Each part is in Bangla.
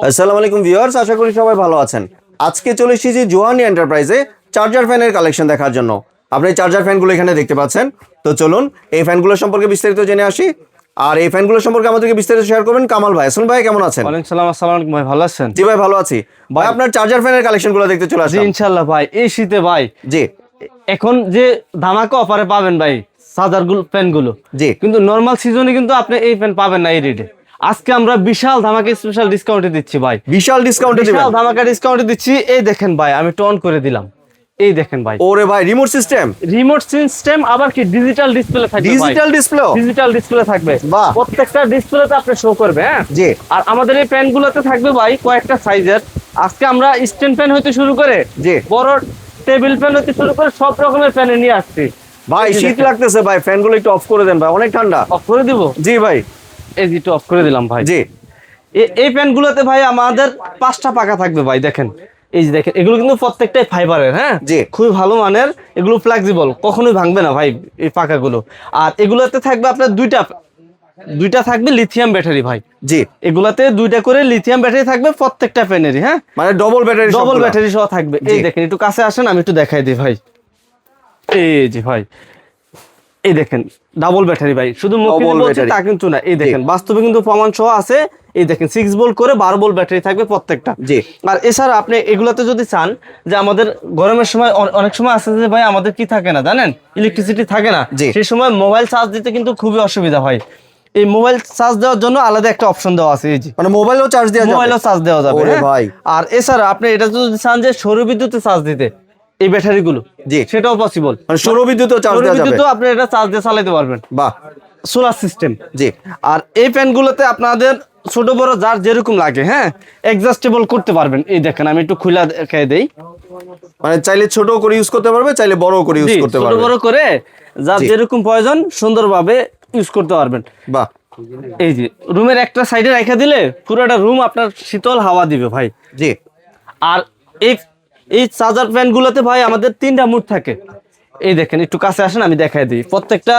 আসসালামু আলাইকুম ভিউয়ার্স, আশা করি সবাই ভালো আছেন। আজকে চলে এসেছি জোহানি এন্টারপ্রাইজে চার্জার ফ্যানের কালেকশন দেখার জন্য। আপনি চার্জার ফ্যানগুলো এখানে দেখতে পাচ্ছেন। তো চলুন এই ফ্যানগুলো সম্পর্কে বিস্তারিত জেনে আসি। আর এই ফ্যানগুলো সম্পর্কে আমাদেরকে বিস্তারিত শেয়ার করবেন কামাল ভাই। আসসালামু ভাই, কেমন আছেন? ওয়ালাইকুম সালাম। আসসালামু আলাইকুম ভাই, ভালো আছেন? জি ভাই, ভালো আছি। ভাই আপনার চার্জার ফ্যানের কালেকশনগুলো দেখতে চলে জি আসলাম। ইনশাআল্লাহ ভাই, এই শীতে ভাই জি এখন যে ধামাকা অফারে পাবেন ভাই চার্জার ফ্যান গুলো, জি কিন্তু নরমাল সিজনে কিন্তু আপনি এই ফ্যান পাবেন না এই রেটে। আজকে আমরা বিশাল ধামাকা স্পেশাল ডিসকাউন্টে দিচ্ছি ভাই, বিশাল ডিসকাউন্টে দিবেন। বিশাল ধামাকা ডিসকাউন্টে দিচ্ছি। এই দেখেন ভাই, আমি টন করে দিলাম। এই দেখেন ভাই, ওরে ভাই, রিমোট সিস্টেম। রিমোট সিস্টেম, আবার কি ডিজিটাল ডিসপ্লে থাকবে। Digital display. ডিজিটাল ডিসপ্লে থাকবে, বাহ। প্রত্যেকটা ডিসপ্লেতে আপনি শো করবে। হ্যাঁ জি আর আমাদের এই ফ্যান গুলোতে থাকবে ভাই কয়েকটা সাইজের। আজকে আমরা স্ট্যান্ড ফ্যান হইতে শুরু করে জি বড় টেবিল ফ্যান হইতে শুরু করে সব রকমের ফ্যান নিয়ে আসছি ভাই, এই যে শীত দেখেন। লাগতেছে ভাই, ফ্যানগুলো একটু অফ করে দেন ভাই, অনেক ঠান্ডা। অফ করে দিব। জি ভাই। এই যে অফ করে দিলাম ভাই। জি এই ফ্যান গুলোতে ভাই আমাদের 5টা পাখা থাকবে ভাই। দেখেন, এই যে দেখেন, এগুলো কিন্তু প্রত্যেকটাই ফাইবারের। হ্যাঁ জি। খুবই ভালো মানের, এগুলো ফ্লেক্সিবল, কখনোই ভাঙবে না ভাই এই পাখাগুলো। আর এগুলোতে থাকবে আপনার দুইটা থাকবে লিথিয়াম ব্যাটারি ভাই। জি এগুলাতে 2টা করে লিথিয়াম ব্যাটারি থাকবে প্রত্যেকটা ফ্যানেরই। হ্যাঁ মানে ডবল ব্যাটারি। ডবল ব্যাটারি সহ থাকবে। জি। এই দেখেন, একটু কাছে আসেন, আমি একটু দেখাই দিই ভাই। এই যে ভাই, এই দেখেন ডাবল ব্যাটারি ভাই, শুধু মুখে Double বলছি battery। তা কিন্তু না। এই দেখেন বাস্তবে কিন্তু প্রমাণ সহ আছে। এই দেখেন 6 ভোল্ট করে 12 ভোল্ট ব্যাটারি থাকবে প্রত্যেকটা। জি। আর এছাড়া আপনি এগুলাতে যদি চান যে আমাদের গরমের সময় অনেক সময় আছে যে ভাই আমাদের কি থাকে না জানেন, ইলেকট্রিসিটি থাকে না, জি। সেই সময় মোবাইল চার্জ দিতে কিন্তু খুবই অসুবিধা হয়। এই মোবাইল চার্জ দেওয়ার জন্য আলাদা একটা অপশন দেওয়া আছে। এই যে মানে মোবাইলও চার্জ দেওয়া যাবে। মোবাইলও চার্জ দেওয়া যাবে। ওরে হ্যাঁ? ভাই। আর এছাড়া আপনি এটা যদি চান যে সৌর বিদ্যুতে চার্জ দিতে এই ব্যাটারিগুলো, জি। সেটাও পসিবল। মানে সৌর বিদ্যুৎও চার্জ দেওয়া যাবে। বিদ্যুৎও আপনি এটা চার্জ দিয়ে চালাতে পারবেন, বাহ। Solar system. জি আর এই ফ্যানগুলোতে আপনাদের ছোট বড় যার যেরকম লাগে, হ্যাঁ, অ্যাডজাস্টেবল করতে পারবেন। এই দেখেন, আমি একটু খুলে দেখাই দেই। মানে চাইলে ছোট করে ইউজ করতে পারবে, চাইলে বড় করে ইউজ জি, করতে ছোট পারবে। বড় করে যার জি। যেরকম প্রয়োজন সুন্দরভাবে ইউজ করতে পারবেন। বাহ। এই যে রুমের একটা সাইডে রেখে দিলে পুরোটা রুম আপনার শীতল হাওয়া দিবে ভাই। জি আর এই এই চার্জার ফ্যানগুলোতে ভাই আমাদের 3টা মুড থাকে। এই দেখেন, একটু কাছে আসেন, আমি দেখাই দিই। প্রত্যেকটা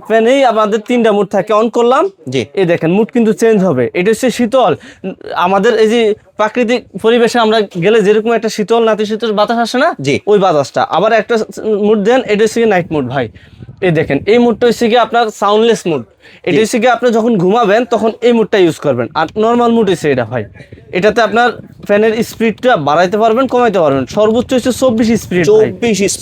ফ্যানেই আমাদের 3টা মুড থাকে। অন করলাম, জি। এই দেখেন মুড কিন্তু চেঞ্জ হবে। এটা হচ্ছে শীতল। আমাদের এই যে প্রাকৃতিক পরিবেশে আমরা গেলে যেরকম একটা শীতল নাতিশীতল বাতাস আসে না, জি। ওই বাতাসটা। আবার একটা মুড দেন, এটা হচ্ছে নাইট মুড ভাই। এই দেখেন, এই মুডটা হচ্ছে কি আপনার সাউন্ডলেস মুড। এটা হচ্ছে কি আপনি যখন ঘুমাবেন তখন এই মুডটা ইউজ করবেন। আর নর্মাল মুড হচ্ছে এটা ভাই। এটাতে আপনার ফ্যানের স্পিডটা বাড়াইতে পারবেন, কমাইতে পারবেন। সর্বোচ্চ হচ্ছে 24 স্পিড। 24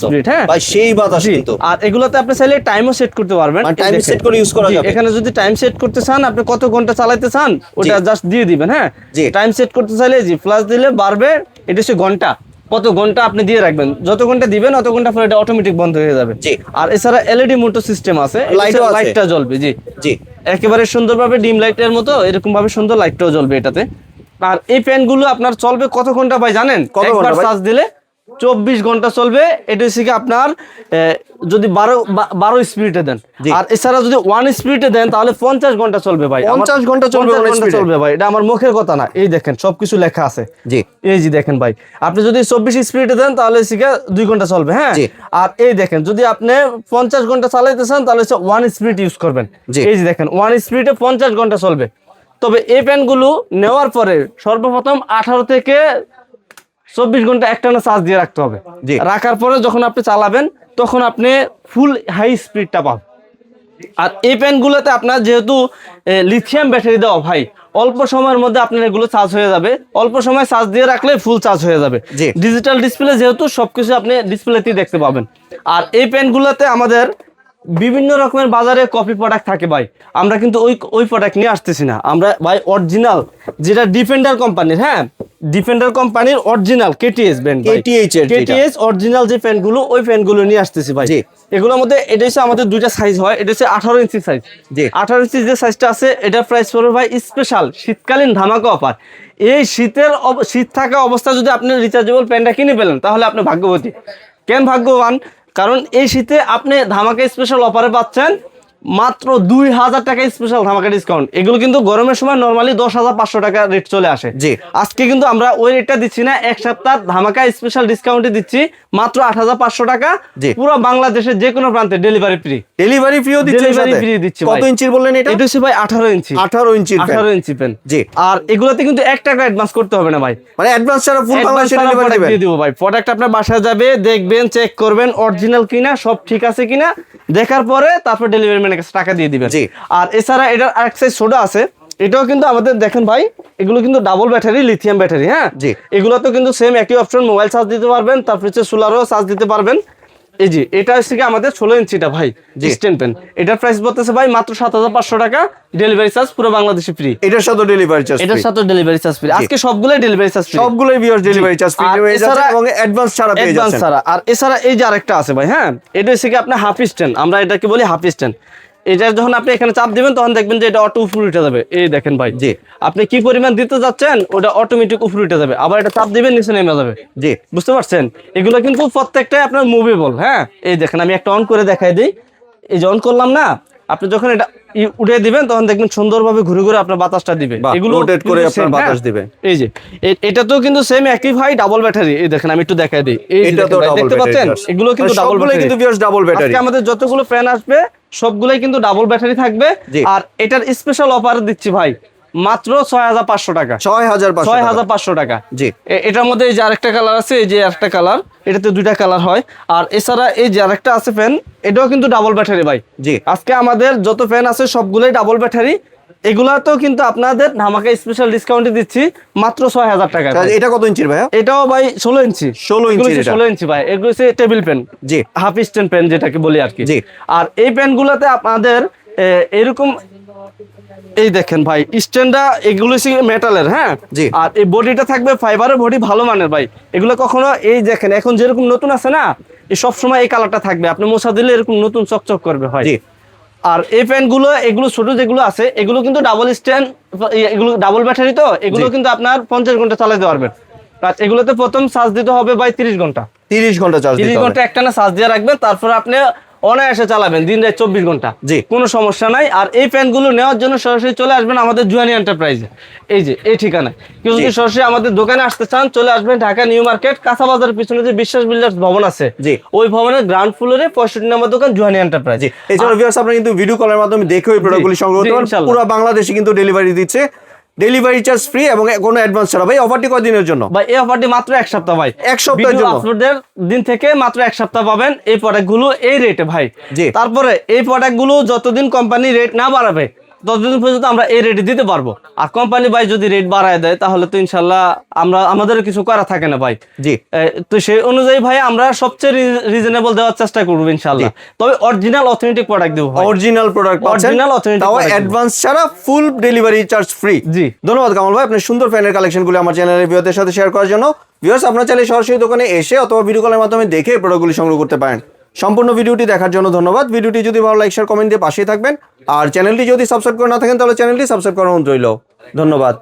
স্পিড। হ্যাঁ ভাই, সেই বাতাস জি। কিন্তু। আর এগুলোতে আপনি চাইলে টাইমও সেট করতে পারবেন। মানে টাইম এই দেখেন। সেট করে ইউজ করা জি, যাবে। এখানে যদি টাইম সেট করতে চান, আপনি কত ঘন্টা চালাতে চান ওটা জাস্ট দিয়ে দিবেন। হ্যাঁ জি। টাইম সেট করতে চাইলে জি ফ্ল্যাশ দিলে বাড়বে। এটা হচ্ছে ঘন্টা, কত ঘন্টা আপনি দিয়ে রাখবেন, যত ঘন্টা দিবেন অত ঘন্টা পরে এটা অটোমেটিক বন্ধ হয়ে যাবে। জি। আর এছাড়া এলইডি মোটর সিস্টেম আছে, লাইটও আছে। লাইটটা জ্বলবে। জি জি একেবারে সুন্দরভাবে ডিম লাইটের মতো এরকম ভাবে সুন্দর লাইটটাও জ্বলবে এটাতে। আর এই ফ্যানগুলো আপনার চলবে কত ঘন্টা ভাই জানেন? কত ঘন্টা একবার ভাই? চার্জ দিলে 24 ঘন্টা চলবে। এটা হচ্ছে কি আপনার যদি 12 স্পিডে দেন। জি। আর এছাড়া যদি 1 স্পিডে দেন তাহলে 50 ঘন্টা চলবে ভাই। 50 ঘন্টা চলবে 50 1 ঘন্টা speed এ? চলবে ভাই। এটা আমার মুখের কথা না, এই দেখেন সবকিছু লেখা আছে। জি এই যে দেখেন ভাই, আপনি যদি 24 স্পিডে দেন তাহলে সিগা 2 ঘন্টা চলবে। হ্যাঁ জি। আর এই দেখেন, যদি আপনি 50 ঘন্টা চালাইতে চান তাহলে 1 স্পিড ইউজ করবেন। জি। এই যে দেখেন 1 স্পিডে 50 ঘন্টা চলবে। তবে এই ফ্যানগুলো নেওয়ার পরে সর্বপ্রথম 18 থেকে 24 ঘন্টা একটানা চার্জ দিয়ে রাখতে হবে। জি। রাখার পরে যখন আপনি চালাবেন তখন আপনি ফুল হাই স্পিডটা পাবেন। আর এই ফ্যানগুলোতে আপনার যেহেতু লিথিয়াম ব্যাটারি দেওয়া ভাই, অল্প সময়ের মধ্যে আপনার এগুলো চার্জ হয়ে যাবে। অল্প সময় চার্জ দিয়ে রাখলে ফুল চার্জ হয়ে যাবে। জি। ডিজিটাল ডিসপ্লে যেহেতু সবকিছু আপনি ডিসপ্লেতেই দেখতে পাবেন। আর এই ফ্যানগুলোতে আমাদের বিভিন্ন রকমের বাজারে কপি প্রোডাক্ট থাকে ভাই। আমরা কিন্তু ওই প্রোডাক্ট নিয়ে আসতেছি না। আমরা ভাই অরিজিনাল, যেটা ডিফেন্ডার কোম্পানির, হ্যাঁ ডিফেন্ডার কোম্পানির অরিজিনাল কেটিএস ব্র্যান্ড, KTH এর যেটা। কেটিএস অরিজিনাল যে ফ্যানগুলো, ওই ফ্যানগুলো নিয়ে আসতেছি ভাই। জি। এগুলোর মধ্যে এটা হচ্ছে আমাদের 2টা সাইজ হয়। এটা হচ্ছে 18 ইঞ্চি সাইজ। জি। 18 ইঞ্চি যে সাইজটা আছে এটার প্রাইস পড়বে ভাই স্পেশাল শীতকালীন ধামাকা অফার। এই শীত থাকা অবস্থা যদি আপনি রিচার্জেবল ফ্যানটা কিনে ফেলেন তাহলে আপনি ভাগ্যবতী। কেন ভাগ্যবান? কারণ এই শীতে আপনি ধামাকা স্পেশাল অফারে পাচ্ছেন মাত্র 2000 টাকা স্পেশাল ধামাকা ডিসকাউন্ট। এগুলো কিন্তু গরমের সময় নরমালি 10,500 টাকা রেট চলে আসে। জি। আজকে কিন্তু আমরা ওই রেটটা দিচ্ছি না, এক সপ্তাহ ধামাকা স্পেশাল ডিসকাউন্টে দিচ্ছি মাত্র 8,500 টাকা। জি। পুরো বাংলাদেশের যে কোনো প্রান্তে ডেলিভারি ফ্রি। ডেলিভারি ফ্রিও দিচ্ছেন ডেলিভারি সাথে? ফ্রি দিচ্ছি কত ভাই। ইঞ্চির বললেন এটা? এটা হচ্ছে ভাই 18 ইঞ্চি। 18 ইঞ্চির ফ্যান। 18 ইঞ্চি পেন। জি। আর এগুলোতে কিন্তু 1 টাকা অ্যাডভান্স করতে হবে না ভাই। মানে অ্যাডভান্স ছাড়া ফুল বাংলাদেশে Advance ছাড়া ডেলিভারি product দিবেন? দিয়ে দিব ভাই। প্রোডাক্ট আপনার বাসায় যাবে, দেখবেন, চেক করবেন অরিজিনাল কিনা, সব ঠিক আছে কিনা, দেখার পরে তারপর ডেলিভারি ম্যানের কাছে টাকা দিয়ে দিবেন। জি। আর এছাড়া এটার আরেক সাইজ ছোট আছে, এটাও কিন্তু আমাদের দেখেন ভাই, এগুলো কিন্তু ডাবল ব্যাটারি, লিথিয়াম ব্যাটারি। হ্যাঁ, জি। এগুলোতেও কিন্তু সেম একই অপশন, মোবাইল চার্জ দিতে পারবেন, তারপর হচ্ছে সোলারও চার্জ দিতে পারবেন। এই জি, এটা হচ্ছে কি আমাদের 16 ইঞ্চিটা ভাই, জি। Stand fan. এটার প্রাইস বলতেছে ভাই মাত্র 7,500 টাকা, ডেলিভারি চার্জ পুরো বাংলাদেশে ফ্রি। এটার সাথে ডেলিভারি চার্জ এটার সাথে ডেলিভারি চার্জ ফ্রি। আজকে সবগুলোই ডেলিভারি চার্জ ফ্রি। সবগুলোই ভিউয়ার্স ডেলিভারি চার্জ ফ্রি আর হয়ে যাচ্ছে এছাড়া- এবং অ্যাডভান্স ছাড়া পেয়ে অ্যাডভান্স যাচ্ছেন। ছাড়া। আর এছাড়া এই যে আরেকটা আছে ভাই, হ্যাঁ, এটা হচ্ছে কি আপনার হাফ স্ট্যান্ড, আমরা এটাকে বলি হাফ স্ট্যান্ড। এটা যখন আপনি এখানে চাপ দিবেন তখন দেখবেন যে এটা অটো উপরে উঠে যাবে। এই দেখেন ভাই, জি। আপনি কি পরিমাণ দিতে যাচ্ছেন ওটা অটোমেটিক উপরে উঠে যাবে, আবার এটা চাপ দিবেন নিচে নেমে যাবে। জি। বুঝতে পারছেন? এগুলো কিন্তু প্রত্যেকটাই আপনার মুভেবল। হ্যাঁ, এই দেখেন আমি একটা অন করে দেখাই দিই। এই যে অন করলাম না, আপনি যখন এটা উঠে দিবেন তখন দেখবেন সুন্দরভাবে ঘুরে ঘুরে আপনার বাতাসটা দিবে। বাহ, rotate করে কিন্তু আপনার same, বাতাস হ্যাঁ? দিবে। এই যে এটা তো কিন্তু সেম একই ভাই, ডাবল ব্যাটারি। এই দেখেন আমি একটু দেখাই দিই। এই যে এটা দেখেন তো ভাই, ডাবল দেখতে পাচ্ছেন? এগুলো কিন্তু ডাবল সবগুলোই ব্যাটারি। কিন্তু ভিউয়ার্স ডাবল ব্যাটারি। আজকে আমাদের যতগুলো ফ্যান আসবে সবগুলোই কিন্তু ডাবল ব্যাটারি থাকবে। জি। আর এটার স্পেশাল অফার দিচ্ছি ভাই মাত্র 6,500 টাকা। 6,500 টাকা। 6,500 টাকা। জি। এটার মধ্যে এই যে আরেকটা কালার আছে, এই যে একটা কালার, এটাতে দুইটা কালার হয়। আর এছাড়া এই যে আরেকটা আছে ফ্যান, এটাও কিন্তু ডাবল ব্যাটারি ভাই। জি। আজকে আমাদের যত ফ্যান আছে সবগুলোই ডাবল ব্যাটারি। এগুলাতেও কিন্তু আপনাদের ধামাকা স্পেশাল ডিসকাউন্টে দিচ্ছি মাত্র 6,000 টাকা। এটা কত ইঞ্চির ভাইয়া? এটাও ভাই 16 ইঞ্চি। 16 ইঞ্চির এটা। 16 ইঞ্চি ভাই। এগুলো হচ্ছে টেবিল পেন, জি। হাফ স্ট্যান্ড পেন যেটাকে বলি আর কি। জি। আর এই পেনগুলোতে আপনাদের এরকম এই দেখেন ভাই, স্ট্যান্ডটা এগুলো হচ্ছে মেটালের। হ্যাঁ, জি। আর এই বডিটা থাকবে ফাইবারের বডি, ভালো মানের ভাই। এগুলো কখনো এই দেখেন এখন যেরকম নতুন আছে না, এই সব সময় এই কালারটা থাকবে, আপনি মোছা দিলে এরকম নতুন চকচক করবে হয়। জি। আর এই প্যান্টগুলো এগুলো ছোট যেগুলো আছে এগুলো কিন্তু ডাবল স্ট্যান্ড, এগুলো ডাবল ব্যাটারি, তো এগুলো জি। কিন্তু আপনার 50 ঘন্টা চালাতে পারবেন। আর এগুলোতে প্রথম চার্জ দিতে হবে ভাই 30 ঘন্টা। 30 ঘন্টা চার্জ দিতে 30 হবে। ঘন্টা একটানা চার্জ দিয়ে রাখবেন, তারপর আপনি অনায়াসে চালাবেন দিন রাত 24 ঘন্টা। জি। কোনো সমস্যা নাই। আর এই প্যান্টগুলো নেওয়ার জন্য সরাসরি চলে আসবেন আমাদের জুয়ানি এন্টারপ্রাইজে, এই যে এই ঠিকানায়। কেউ যদি সরাসরি আমাদের দোকানে আসতে চান চলে আসবেন ঢাকা নিউ মার্কেট কাঁচা বাজারের পিছনে যে বিশ্বাস বিল্ডার্স ভবন আছে, জি। ওই ভবনের গ্রাউন্ড ফ্লোরে 65 নম্বর দোকান জুয়ানি এন্টারপ্রাইজ। জি। এছাড়া ভিউয়ার্স আপনারা কিন্তু ভিডিও কলের মাধ্যমে দেখে ওই প্রোডাক্টগুলি সংগ্রহ করতে জি, পারেন। ইনশাআল্লাহ। পুরো বাংলাদেশে কিন্তু ডেলিভারি দিচ্ছে, ডেলিভারি চার্জ ফ্রি এবং কোনো অ্যাডভান্স ছাড়া। ভাই অফারটি কয়দিনের জন্য? ভাই এই অফারটি মাত্র 1 সপ্তাহ ভাই। 1 সপ্তাহের ভিডিও জন্য? আপলোডের দিন থেকে মাত্র 1 সপ্তাহ পাবেন এই প্রোডাক্টগুলো এই রেটে ভাই। জি। তারপরে এই প্রোডাক্টগুলো যতদিন কোম্পানি রেট না বাড়াবে ততদিন পর্যন্ত আমরা এই রেটে দিতে পারবো। আর কোম্পানি ভাই যদি রেট বাড়ায় দেয় তাহলে তো ইনশাল্লাহ আমাদের কিছু করা থাকে না ভাই। জি। তো সেই অনুযায়ী ভাই আমরা সবচেয়ে রিজনেবল দেওয়ার চেষ্টা করবো ইনশাল্লাহ। তবে অরিজিনাল অথেন্টিক প্রোডাক্ট দেবো ভাই। অরিজিনাল প্রোডাক্ট পাচ্ছেন, Original authentic তাও product অ্যাডভান্স ছাড়া, ফুল ডেলিভারি চার্জ ফ্রি। জি। ধন্যবাদ কামাল ভাই আপনার সুন্দর ফ্যানের কালেকশনগুলো আমার চ্যানেলের ভিউয়ারদের সাথে শেয়ার করার জন্য। ভিউয়ার্স আপনারা চাইলে সরাসরি দোকানে এসে অথবা ভিডিও কলের মাধ্যমে দেখে প্রোডাক্টগুলি সংগ্রহ করতে পারেন। সম্পূর্ণ ভিডিওটি দেখার জন্য ধন্যবাদ। ভিডিওটি যদি ভালো লাইক শেয়ার কমেন্ট দিয়ে পাশেই থাকবেন। আর চ্যানেলটি যদি সাবস্ক্রাইব করে না থাকেন তাহলে চ্যানেলটি সাবস্ক্রাইব করার অনুরোধ রইল। ধন্যবাদ।